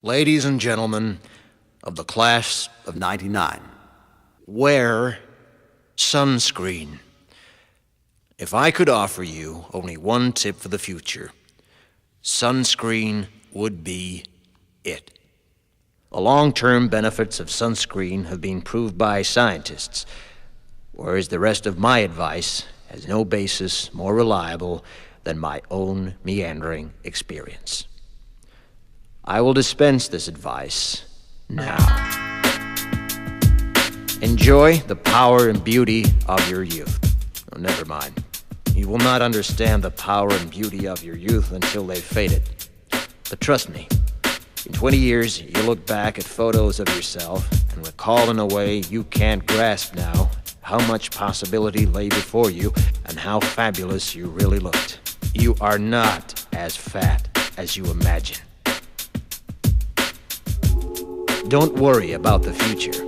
Ladies and gentlemen of the class of '99, wear sunscreen. If I could offer you only one tip for the future, sunscreen would be it. The long-term benefits of sunscreen have been proved by scientists, whereas the rest of my advice has no basis more reliable than my own meandering experience. I will dispense this advice now. Enjoy the power and beauty of your youth. Oh, never mind. You will not understand the power and beauty of your youth until they've faded. But trust me, in 20 years, you'll look back at photos of yourself and recall in a way you can't grasp now how much possibility lay before you and how fabulous you really looked. You are not as fat as you imagine. Don't worry about the future,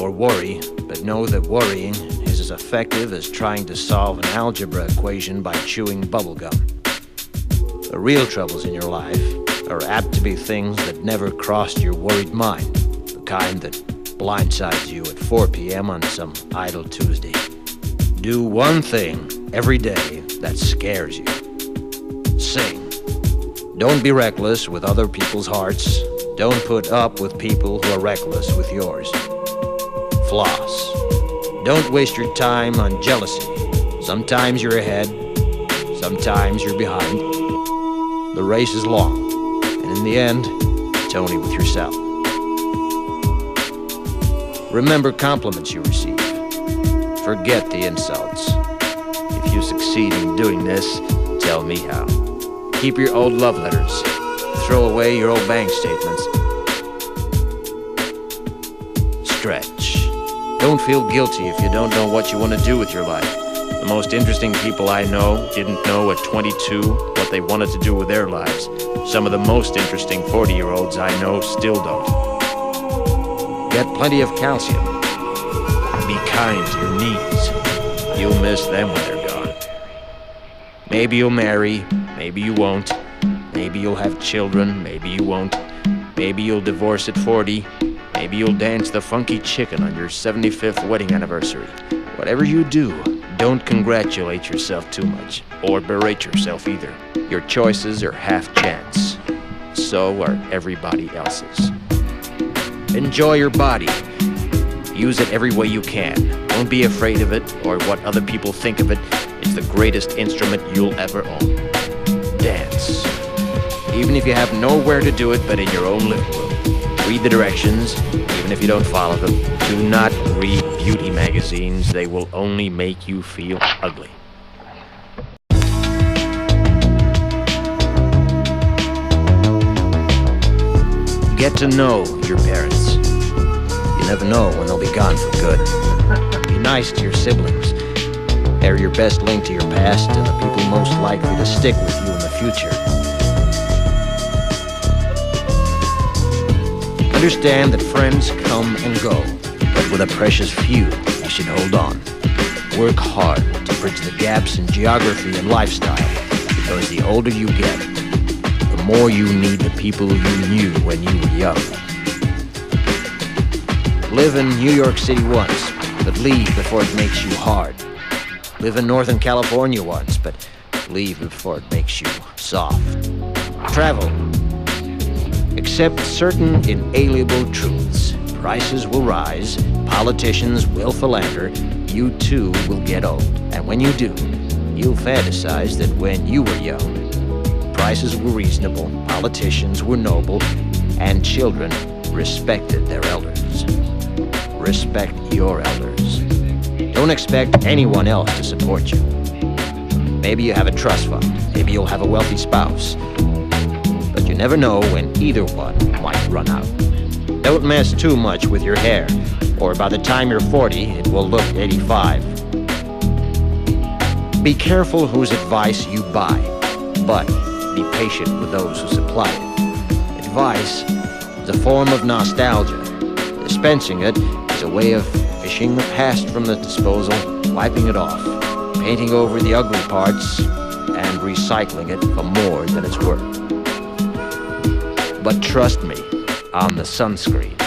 or worry, but know that worrying is as effective as trying to solve an algebra equation by chewing bubblegum. The real troubles in your life are apt to be things that never crossed your worried mind, the kind that blindsides you at 4 p.m. on some idle Tuesday. Do one thing every day that scares you. Sing. Don't be reckless with other people's hearts. Don't put up with people who are reckless with yours. Floss. Don't waste your time on jealousy. Sometimes you're ahead, sometimes you're behind. The race is long, and in the end, it's only with yourself. Remember compliments you receive. Forget the insults. If you succeed in doing this, tell me how. Keep your old love letters. Throw away your old bank statements. Stretch. Don't feel guilty if you don't know what you want to do with your life. The most interesting people I know didn't know at 22 what they wanted to do with their lives. Some of the most interesting 40-year-olds I know still don't. Get plenty of calcium. Be kind to your knees. You'll miss them when they're gone. Maybe you'll marry, maybe you won't. Maybe you'll have children, maybe you won't. Maybe you'll divorce at 40. Maybe you'll dance the funky chicken on your 75th wedding anniversary. Whatever you do, don't congratulate yourself too much, or berate yourself either. Your choices are half chance. So are everybody else's. Enjoy your body. Use it every way you can. Don't be afraid of it, or what other people think of it. It's the greatest instrument you'll ever own. Dance. Even if you have nowhere to do it but in your own living room. Read the directions, even if you don't follow them. Do not read beauty magazines. They will only make you feel ugly. Get to know your parents. You never know when they'll be gone for good. Be nice to your siblings. They're your best link to your past and the people most likely to stick with you in the future. Understand that friends come and go, but with a precious few, you should hold on. Work hard to bridge the gaps in geography and lifestyle, because the older you get, the more you need the people you knew when you were young. Live in New York City once, but leave before it makes you hard. Live in Northern California once, but leave before it makes you soft. Travel. Accept certain inalienable truths. Prices will rise, politicians will philander, you too will get old. And when you do, you'll fantasize that when you were young, prices were reasonable, politicians were noble, and children respected their elders. Respect your elders. Don't expect anyone else to support you. Maybe you have a trust fund, maybe you'll have a wealthy spouse. But you never know when either one might run out. Don't mess too much with your hair, or by the time you're 40, it will look 85. Be careful whose advice you buy, but be patient with those who supply it. Advice is a form of nostalgia. Dispensing it is a way of fishing the past from the disposal, wiping it off, painting over the ugly parts, and recycling it for more than it's worth. But trust me, on the Sunscreen.